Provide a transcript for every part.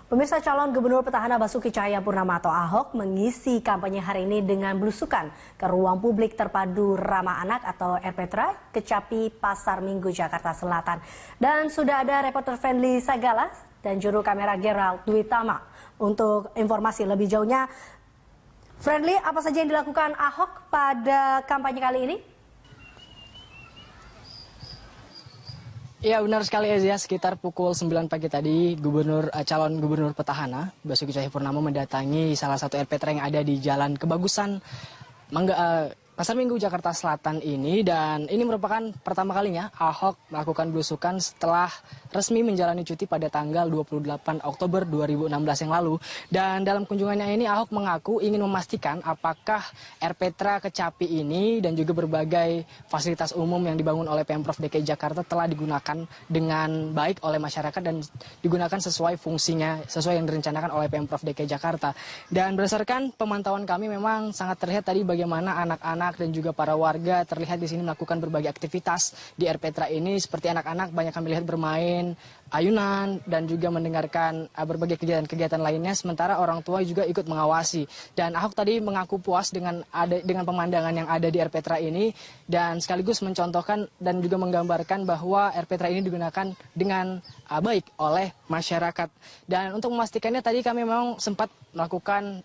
Pemirsa, calon gubernur petahana Basuki Cahayapurnama atau Ahok mengisi kampanye hari ini dengan belusukan ke ruang publik terpadu ramah anak atau RPTRA Kecapi Pasar Minggu Jakarta Selatan. Dan sudah ada reporter Friendly Sagala dan juru kamera Gerald Dwi Tama. Untuk informasi lebih jauhnya, Friendly, apa saja yang dilakukan Ahok pada kampanye kali ini? Ya, benar sekali Ezia, sekitar pukul 9 pagi tadi calon gubernur petahana Basuki Cahayapurnama mendatangi salah satu RPTRA yang ada di Jalan Kebagusan Pasar Minggu Jakarta Selatan ini, dan ini merupakan pertama kalinya Ahok melakukan belusukan setelah resmi menjalani cuti pada tanggal 28 Oktober 2016 yang lalu. Dan dalam kunjungannya ini Ahok mengaku ingin memastikan apakah RPTRA Kecapi ini dan juga berbagai fasilitas umum yang dibangun oleh Pemprov DKI Jakarta telah digunakan dengan baik oleh masyarakat dan digunakan sesuai fungsinya, sesuai yang direncanakan oleh Pemprov DKI Jakarta. Dan berdasarkan pemantauan kami memang sangat terlihat tadi bagaimana anak-anak dan juga para warga terlihat di sini melakukan berbagai aktivitas di RPTRA ini, seperti anak-anak banyak kami lihat bermain ayunan dan juga mendengarkan berbagai kegiatan-kegiatan lainnya, sementara orang tua juga ikut mengawasi. Dan Ahok tadi mengaku puas dengan pemandangan yang ada di RPTRA ini dan sekaligus mencontohkan dan juga menggambarkan bahwa RPTRA ini digunakan dengan baik oleh masyarakat. Dan untuk memastikannya tadi kami memang sempat melakukan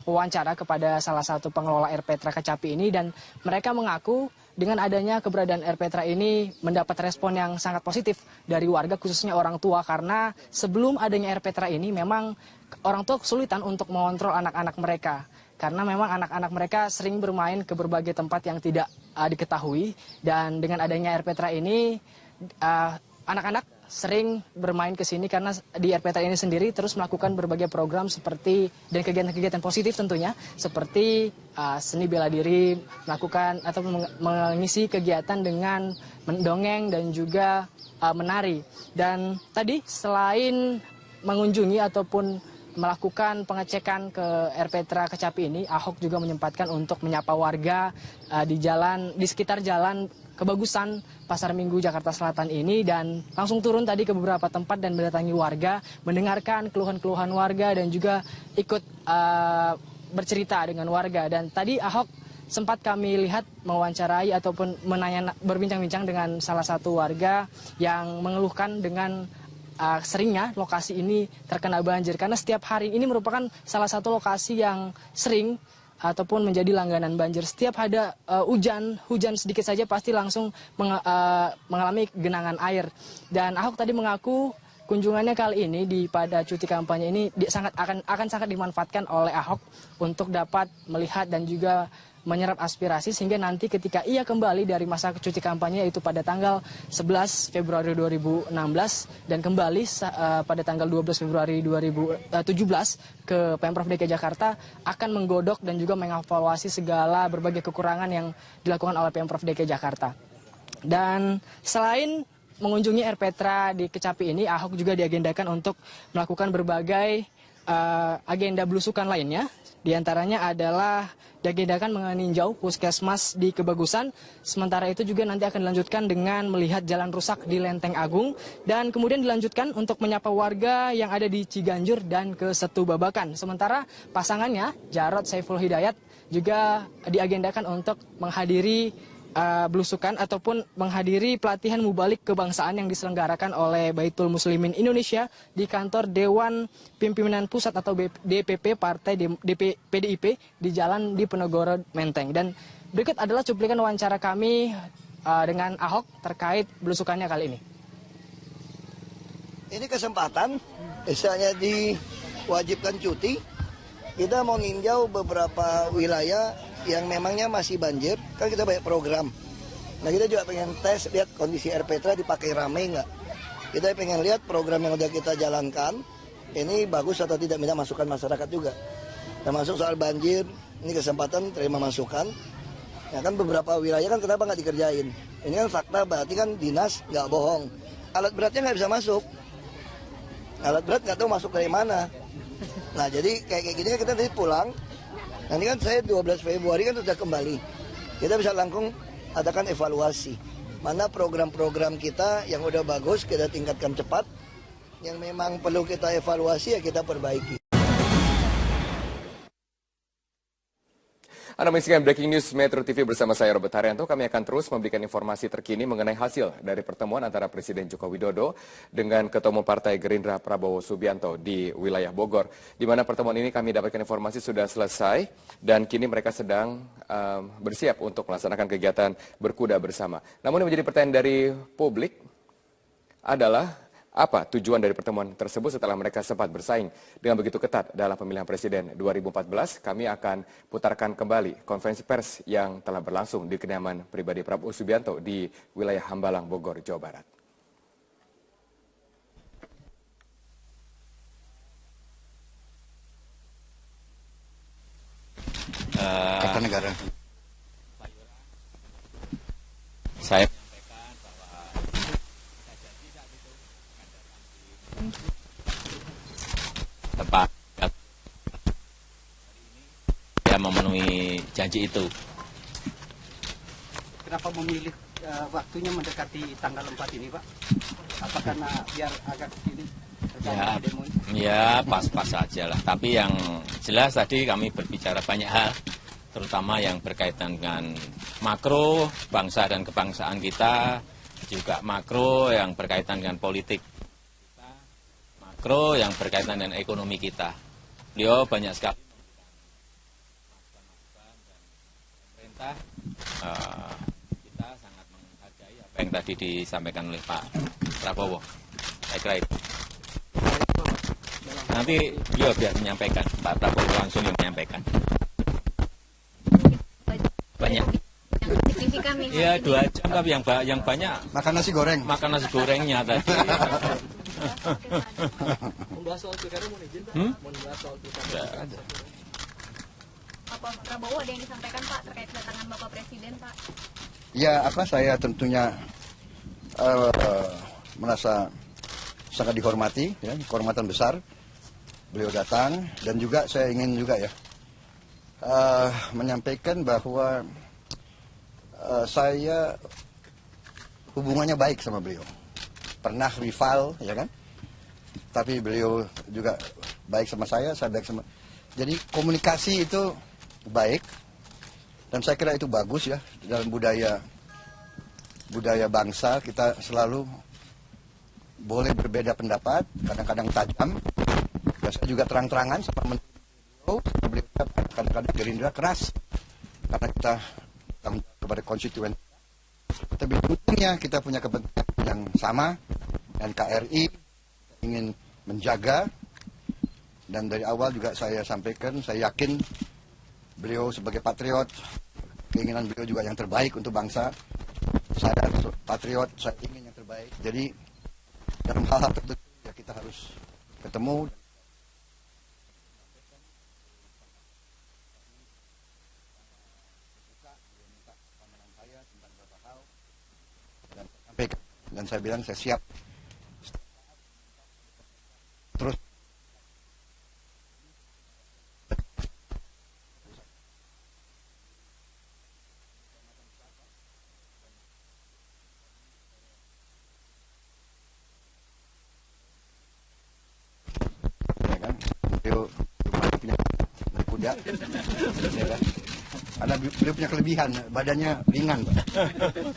wawancara kepada salah satu pengelola RPTRA Kecapi ini, dan mereka mengaku dengan adanya keberadaan RPTRA ini mendapat respon yang sangat positif dari warga, khususnya orang tua, karena sebelum adanya RPTRA ini memang orang tua kesulitan untuk mengontrol anak-anak mereka, karena memang anak-anak mereka sering bermain ke berbagai tempat yang tidak diketahui. Dan dengan adanya RPTRA ini anak-anak sering bermain ke sini karena di RPTRA ini sendiri terus melakukan berbagai program seperti dan kegiatan-kegiatan positif tentunya, seperti seni bela diri, melakukan atau mengisi kegiatan dengan mendongeng dan juga menari. Dan tadi selain mengunjungi ataupun melakukan pengecekan ke RPTRA Kecapi ini, Ahok juga menyempatkan untuk menyapa warga di sekitar jalan Kebagusan Pasar Minggu Jakarta Selatan ini, dan langsung turun tadi ke beberapa tempat dan mendatangi warga, mendengarkan keluhan-keluhan warga dan juga ikut bercerita dengan warga. Dan tadi Ahok sempat kami lihat mewawancarai ataupun berbincang-bincang dengan salah satu warga yang mengeluhkan dengan seringnya lokasi ini terkena banjir, karena setiap hari ini merupakan salah satu lokasi yang sering ataupun menjadi langganan banjir. Setiap ada hujan sedikit saja pasti langsung mengalami genangan air. Dan Ahok tadi mengaku kunjungannya kali ini pada cuti kampanye ini akan sangat dimanfaatkan oleh Ahok untuk dapat melihat dan juga menyerap aspirasi, sehingga nanti ketika ia kembali dari masa cuti kampanye, yaitu pada tanggal 11 Februari 2016 dan kembali pada tanggal 12 Februari 2017 ke Pemprov DKI Jakarta, akan menggodok dan juga mengevaluasi segala berbagai kekurangan yang dilakukan oleh Pemprov DKI Jakarta. Dan selain mengunjungi RPTRA di Kecapi ini, Ahok juga diagendakan untuk melakukan berbagai agenda belusukan lainnya. Di antaranya adalah diagendakan meninjau puskesmas di Kebagusan. Sementara itu juga nanti akan dilanjutkan dengan melihat jalan rusak di Lenteng Agung. Dan kemudian dilanjutkan untuk menyapa warga yang ada di Ciganjur dan ke Setu Babakan. Sementara pasangannya, Jarod Saiful Hidayat, juga diagendakan untuk menghadiri belusukan ataupun menghadiri pelatihan mubalik kebangsaan yang diselenggarakan oleh Baitul Muslimin Indonesia di kantor Dewan Pimpinan Pusat atau DPP Partai PDIP di Jalan Diponegoro Menteng. Dan berikut adalah cuplikan wawancara kami dengan Ahok terkait belusukannya kali ini. Ini kesempatan, misalnya diwajibkan cuti, kita mau ninjau beberapa wilayah yang memangnya masih banjir, kan kita banyak program. Nah, kita juga pengen tes, lihat kondisi RPTRA dipakai rame nggak. Kita pengen lihat program yang udah kita jalankan, ini bagus atau tidak, minta masukan masyarakat juga. Termasuk soal banjir, ini kesempatan terima masukan. Ya kan beberapa wilayah kan kenapa nggak dikerjain. Ini kan fakta, berarti kan dinas nggak bohong. Alat beratnya nggak bisa masuk. Alat berat nggak tahu masuk dari mana. Nah, jadi kayak gini kan kita tadi pulang. Nanti kan saya 12 Februari kan sudah kembali. Kita bisa langsung adakan evaluasi. Mana program-program kita yang udah bagus kita tingkatkan cepat. Yang memang perlu kita evaluasi ya kita perbaiki. Anda menyaksikan Breaking News Metro TV bersama saya Robert Haryanto. Kami akan terus memberikan informasi terkini mengenai hasil dari pertemuan antara Presiden Joko Widodo dengan Ketua Umum Partai Gerindra Prabowo Subianto di wilayah Bogor. Di mana pertemuan ini kami dapatkan informasi sudah selesai dan kini mereka sedang bersiap untuk melaksanakan kegiatan berkuda bersama. Namun yang menjadi pertanyaan dari publik adalah apa tujuan dari pertemuan tersebut setelah mereka sempat bersaing dengan begitu ketat dalam pemilihan presiden 2014? Kami akan putarkan kembali konferensi pers yang telah berlangsung di kediaman pribadi Prabowo Subianto di wilayah Hambalang, Bogor, Jawa Barat. Kata negara. Saya tepat ya memenuhi janji itu. Kenapa memilih waktunya mendekati tanggal 4 ini, Pak? Apa karena biar agak ini? Ya pas-pas saja lah. Tapi yang jelas tadi kami berbicara banyak hal, terutama yang berkaitan dengan makro bangsa dan kebangsaan kita, juga makro yang berkaitan dengan politik kita, makro yang berkaitan dengan ekonomi kita. Beliau banyak sekali pemerintah, kita sangat menghargai apa yang tadi disampaikan oleh Pak Prabowo. Saya kira itu. Nanti beliau biar menyampaikan, Pak Prabowo langsung yang menyampaikan. Banyak. Iya 2 jam tapi yang banyak Makan nasi goreng. makan nasi gorengnya tadi. Membahas soal pilkada mau izin, Pak? Membahas soal pilkada. Pak Prabowo ada yang disampaikan Pak terkait kedatangan Bapak Presiden Pak? Ya, saya tentunya merasa sangat dihormati, ya, kehormatan besar beliau datang, dan juga saya ingin juga ya menyampaikan bahwa saya hubungannya baik sama beliau. Pernah rival, ya kan? Tapi beliau juga baik sama saya baik sama. Jadi komunikasi itu baik, dan saya kira itu bagus ya dalam budaya bangsa. Kita selalu boleh berbeda pendapat, kadang-kadang tajam. Ya, saya juga terang-terangan sama beliau, kadang-kadang Gerindra keras karena kita kepada konstituen. Tapi ujungnya kita punya kepentingan yang sama, NKRI ingin menjaga, dan dari awal juga saya sampaikan, saya yakin beliau sebagai patriot, keinginan beliau juga yang terbaik untuk bangsa. Saya patriot, saya ingin yang terbaik. Jadi dalam hal-hal tertentu ya kita harus ketemu. Dan saya bilang saya siap terus. Ya kan, beliau punya kuda, ya kan? Karena beliau punya kelebihan, badannya ringan, Pak.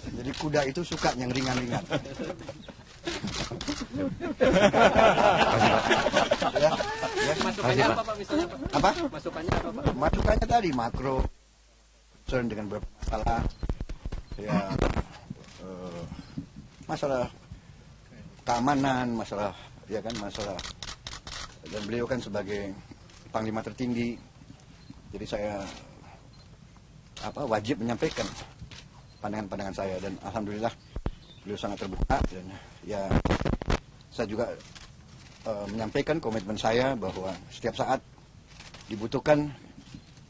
Jadi kuda itu suka yang ringan-ringan. Ya, Masukannya apa Pak misalnya Pak? apa? Masukannya apa Pak? Masukannya tadi makro, concern dengan beberapa masalah, ya, masalah keamanan, masalah, ya kan, masalah, dan beliau kan sebagai panglima tertinggi, jadi saya wajib menyampaikan pandangan-pandangan saya, dan alhamdulillah beliau sangat terbuka, dan ya saya juga menyampaikan komitmen saya bahwa setiap saat dibutuhkan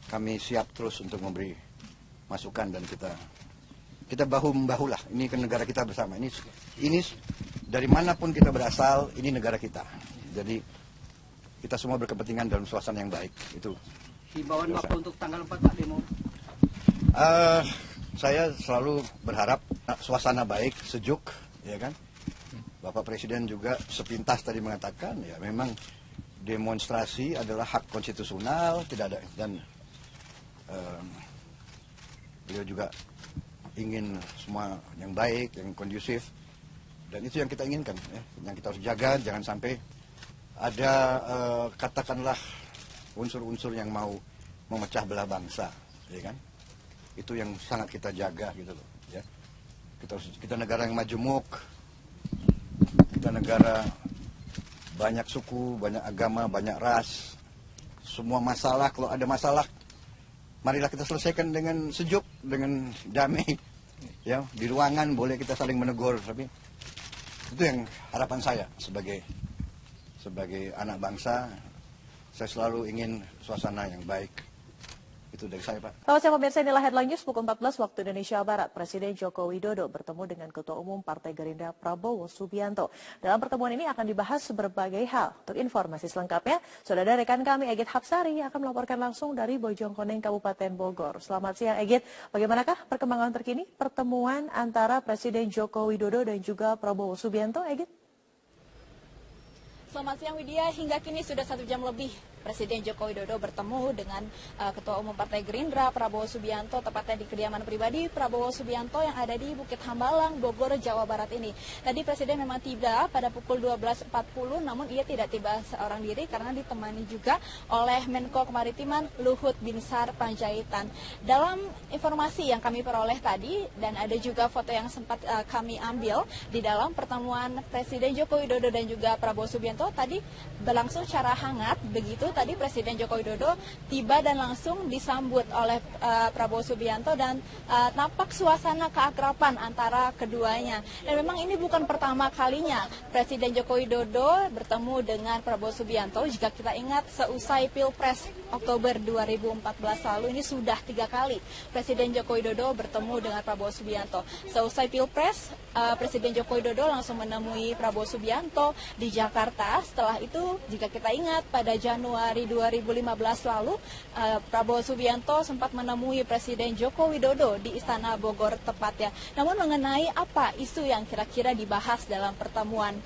kami siap terus untuk memberi masukan, dan kita bahu-membahu lah. Ini kan negara kita bersama. Ini dari manapun kita berasal, ini negara kita. Jadi kita semua berkepentingan dalam suasana yang baik. Itu. Himbauan waktu untuk tanggal 4 Pak demo. Saya selalu berharap suasana baik, sejuk, ya kan, Bapak Presiden juga sepintas tadi mengatakan ya memang demonstrasi adalah hak konstitusional, tidak ada, dan beliau juga ingin semua yang baik, yang kondusif, dan itu yang kita inginkan, ya, yang kita harus jaga, jangan sampai ada katakanlah unsur-unsur yang mau memecah belah bangsa, ya kan? Itu yang sangat kita jaga gitu loh, ya. Kita negara yang majemuk, kita negara banyak suku, banyak agama, banyak ras. Semua masalah, kalau ada masalah, marilah kita selesaikan dengan sejuk, dengan damai. Ya, di ruangan boleh kita saling menegur, tapi itu yang harapan saya sebagai anak bangsa. Saya selalu ingin suasana yang baik. Itu dari saya, Pak. Selamat siang pemirsa, inilah headline news pukul 14 waktu Indonesia Barat. Presiden Joko Widodo bertemu dengan Ketua Umum Partai Gerindra Prabowo Subianto. Dalam pertemuan ini akan dibahas berbagai hal. Untuk informasi selengkapnya, sudah ada rekan kami Egit Hapsari yang akan melaporkan langsung dari Bojongkoneng, Kabupaten Bogor. Selamat siang Egit, bagaimanakah perkembangan terkini pertemuan antara Presiden Joko Widodo dan juga Prabowo Subianto, Egit? Selamat siang Widya, hingga kini sudah 1 jam lebih Presiden Joko Widodo bertemu dengan Ketua Umum Partai Gerindra Prabowo Subianto, tepatnya di kediaman pribadi Prabowo Subianto yang ada di Bukit Hambalang, Bogor, Jawa Barat ini. Tadi Presiden memang tiba pada pukul 12.40, namun ia tidak tiba seorang diri karena ditemani juga oleh Menko Kemaritiman Luhut Binsar Panjaitan. Dalam informasi yang kami peroleh tadi, dan ada juga foto yang sempat kami ambil di dalam pertemuan Presiden Joko Widodo dan juga Prabowo Subianto, tadi berlangsung secara hangat. Begitu tadi Presiden Joko Widodo tiba dan langsung disambut oleh Prabowo Subianto, dan nampak suasana keakraban antara keduanya. Dan memang ini bukan pertama kalinya Presiden Joko Widodo bertemu dengan Prabowo Subianto. Jika kita ingat, seusai Pilpres Oktober 2014 lalu, ini sudah 3 kali Presiden Joko Widodo bertemu dengan Prabowo Subianto. Seusai Pilpres, Presiden Joko Widodo langsung menemui Prabowo Subianto di Jakarta. Setelah itu, jika kita ingat, pada Januari 2015 lalu, Prabowo Subianto sempat menemui Presiden Joko Widodo di Istana Bogor tepatnya. Namun mengenai apa isu yang kira-kira dibahas dalam pertemuan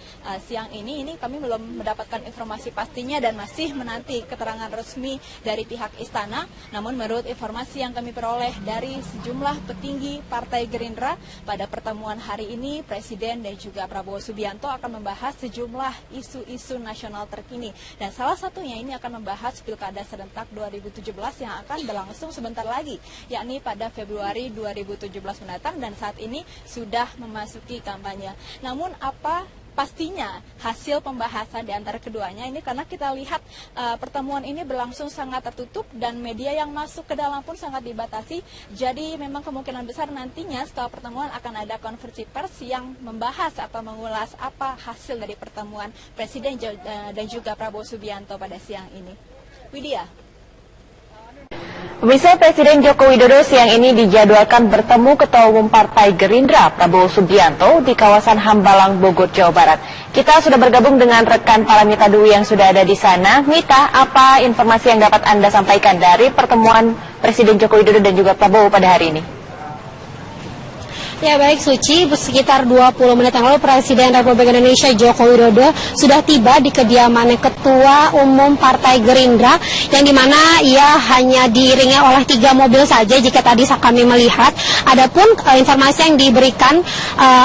siang ini kami belum mendapatkan informasi pastinya dan masih menanti keterangan resmi dari pihak Istana. Namun menurut informasi yang kami peroleh dari sejumlah petinggi Partai Gerindra, pada pertemuan hari ini Presiden dan juga Prabowo Subianto akan membahas sejumlah isu-isu nasional terkini. Dan salah satunya ini akan membahas Pilkada Serentak 2017 yang akan berlangsung sebentar lagi, yakni pada Februari 2017 mendatang, dan saat ini sudah memasuki kampanye. Namun apa pastinya hasil pembahasan di antara keduanya ini, karena kita lihat pertemuan ini berlangsung sangat tertutup dan media yang masuk ke dalam pun sangat dibatasi. Jadi memang kemungkinan besar nantinya setelah pertemuan akan ada konferensi pers yang membahas atau mengulas apa hasil dari pertemuan Presiden dan juga Prabowo Subianto pada siang ini. Widya. Pemirsa, Presiden Joko Widodo siang ini dijadwalkan bertemu Ketua Umum Partai Gerindra Prabowo Subianto di kawasan Hambalang, Bogor, Jawa Barat. Kita sudah bergabung dengan rekan Paramita Dwi yang sudah ada di sana. Mita, apa informasi yang dapat Anda sampaikan dari pertemuan Presiden Joko Widodo dan juga Prabowo pada hari ini? Ya baik Suci, sekitar 20 menit yang lalu Presiden Republik Indonesia Joko Widodo sudah tiba di kediaman Ketua Umum Partai Gerindra, yang dimana ia hanya diiringi oleh 3 mobil saja jika tadi kami melihat. Adapun informasi yang diberikan,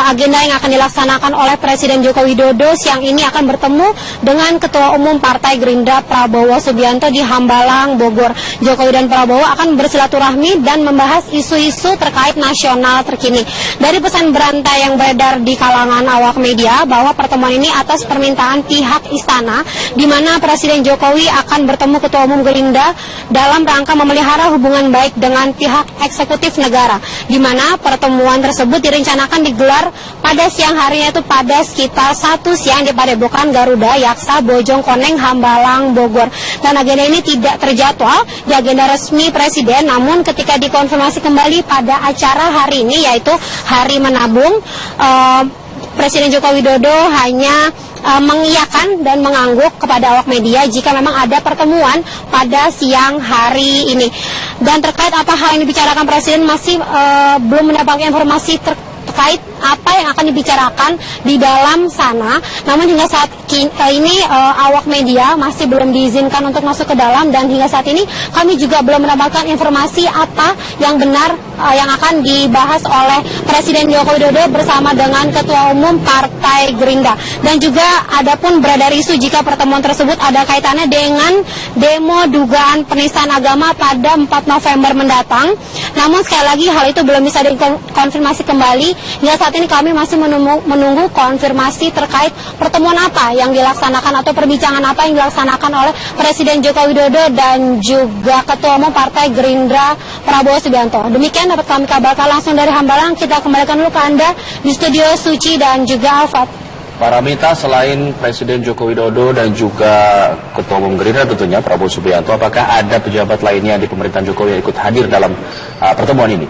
agenda yang akan dilaksanakan oleh Presiden Joko Widodo siang ini akan bertemu dengan Ketua Umum Partai Gerindra Prabowo Subianto di Hambalang, Bogor. Jokowi dan Prabowo akan bersilaturahmi dan membahas isu-isu terkait nasional terkini. Dari pesan berantai yang beredar di kalangan awak media bahwa pertemuan ini atas permintaan pihak istana, di mana Presiden Jokowi akan bertemu Ketua Umum Gerindra dalam rangka memelihara hubungan baik dengan pihak eksekutif negara, di mana pertemuan tersebut direncanakan digelar pada siang harinya, itu pada sekitar 1 siang di Padepokan Garuda Yaksa Bojongkoneng, Hambalang, Bogor. Dan agenda ini tidak terjadwal di agenda resmi Presiden, namun ketika dikonfirmasi kembali pada acara hari ini, yaitu hari menabung, Presiden Joko Widodo hanya mengiyakan dan mengangguk kepada awak media jika memang ada pertemuan pada siang hari ini. Dan terkait apa hal yang dibicarakan Presiden masih belum mendapatkan informasi terkait apa yang akan dibicarakan di dalam sana. Namun hingga saat ini awak media masih belum diizinkan untuk masuk ke dalam, dan hingga saat ini kami juga belum mendapatkan informasi apa yang benar yang akan dibahas oleh Presiden Joko Widodo bersama dengan Ketua Umum Partai Gerindra. Dan juga adapun beredar isu jika pertemuan tersebut ada kaitannya dengan demo dugaan penistaan agama pada 4 November mendatang. Namun sekali lagi hal itu belum bisa dikonfirmasi kembali. Hingga saat ini kami masih menunggu konfirmasi terkait pertemuan apa yang dilaksanakan atau perbincangan apa yang dilaksanakan oleh Presiden Joko Widodo dan juga Ketua Umum Partai Gerindra Prabowo Subianto. Demikian dapat kami kabarkan langsung dari Hambalang. Kita kembalikan dulu ke Anda di studio Suci dan juga Alfat. Paramita, selain Presiden Joko Widodo dan juga Ketua Umum Gerindra tentunya Prabowo Subianto, apakah ada pejabat lainnya di pemerintahan Jokowi yang ikut hadir dalam pertemuan ini?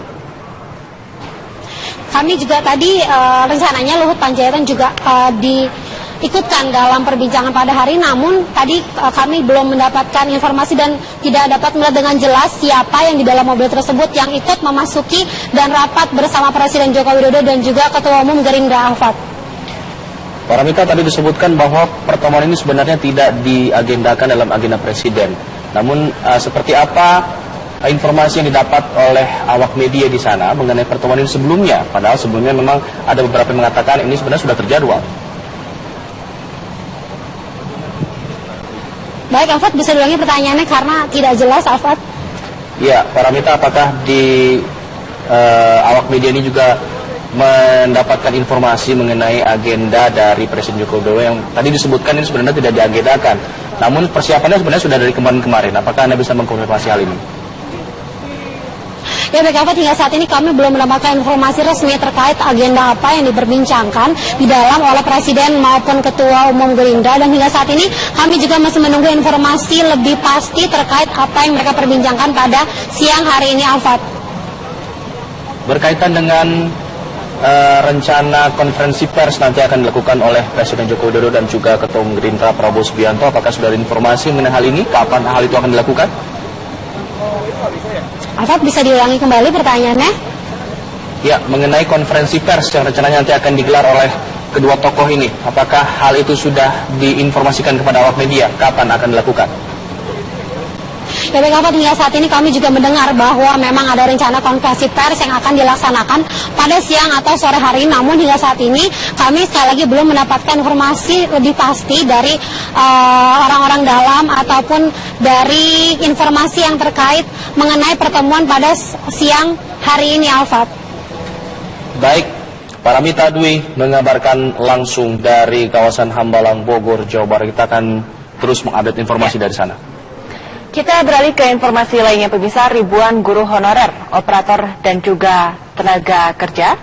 Kami juga tadi rencananya Luhut Panjaitan juga diikutkan dalam perbincangan pada hari, namun tadi kami belum mendapatkan informasi dan tidak dapat melihat dengan jelas siapa yang di dalam mobil tersebut yang ikut memasuki dan rapat bersama Presiden Joko Widodo dan juga Ketua Umum Gerindra Alfat. Paramita, tadi disebutkan bahwa pertemuan ini sebenarnya tidak diagendakan dalam agenda Presiden. Namun seperti apa informasi yang didapat oleh awak media di sana mengenai pertemuan ini sebelumnya? Padahal sebelumnya memang ada beberapa yang mengatakan ini sebenarnya sudah terjadwal. Baik, Alfat, bisa diulangi pertanyaannya karena tidak jelas, Alfat. Ya, Paramita, apakah di awak media ini juga mendapatkan informasi mengenai agenda dari Presiden Joko Widodo yang tadi disebutkan ini sebenarnya tidak diagendakan, namun persiapannya sebenarnya sudah dari kemarin-kemarin. Apakah Anda bisa mengkonfirmasi hal ini? Ya baik, Alfat, hingga saat ini kami belum mendapatkan informasi resmi terkait agenda apa yang diperbincangkan di dalam oleh Presiden maupun Ketua Umum Gerindra, dan hingga saat ini kami juga masih menunggu informasi lebih pasti terkait apa yang mereka perbincangkan pada siang hari ini, Alfat. Berkaitan dengan rencana konferensi pers nanti akan dilakukan oleh Presiden Joko Widodo dan juga Ketua Umum Gerindra Prabowo Subianto, apakah sudah ada informasi mengenai hal ini? Kapan hal itu akan dilakukan? Alfat, bisa diulangi kembali pertanyaannya? Ya, mengenai konferensi pers yang rencananya nanti akan digelar oleh kedua tokoh ini, apakah hal itu sudah diinformasikan kepada awak media? Kapan akan dilakukan? Ya baik, Alfat, hingga saat ini kami juga mendengar bahwa memang ada rencana konferensi pers yang akan dilaksanakan pada siang atau sore hari. Namun hingga saat ini kami sekali lagi belum mendapatkan informasi lebih pasti dari orang-orang dalam ataupun dari informasi yang terkait mengenai pertemuan pada siang hari ini, Alfat. Baik, Paramita Dwi mengabarkan langsung dari kawasan Hambalang, Bogor, Jawa Barat. Kita akan terus mengupdate informasi dari sana. Kita beralih ke informasi lainnya, pemirsa. Ribuan guru honorer, operator dan juga tenaga kerja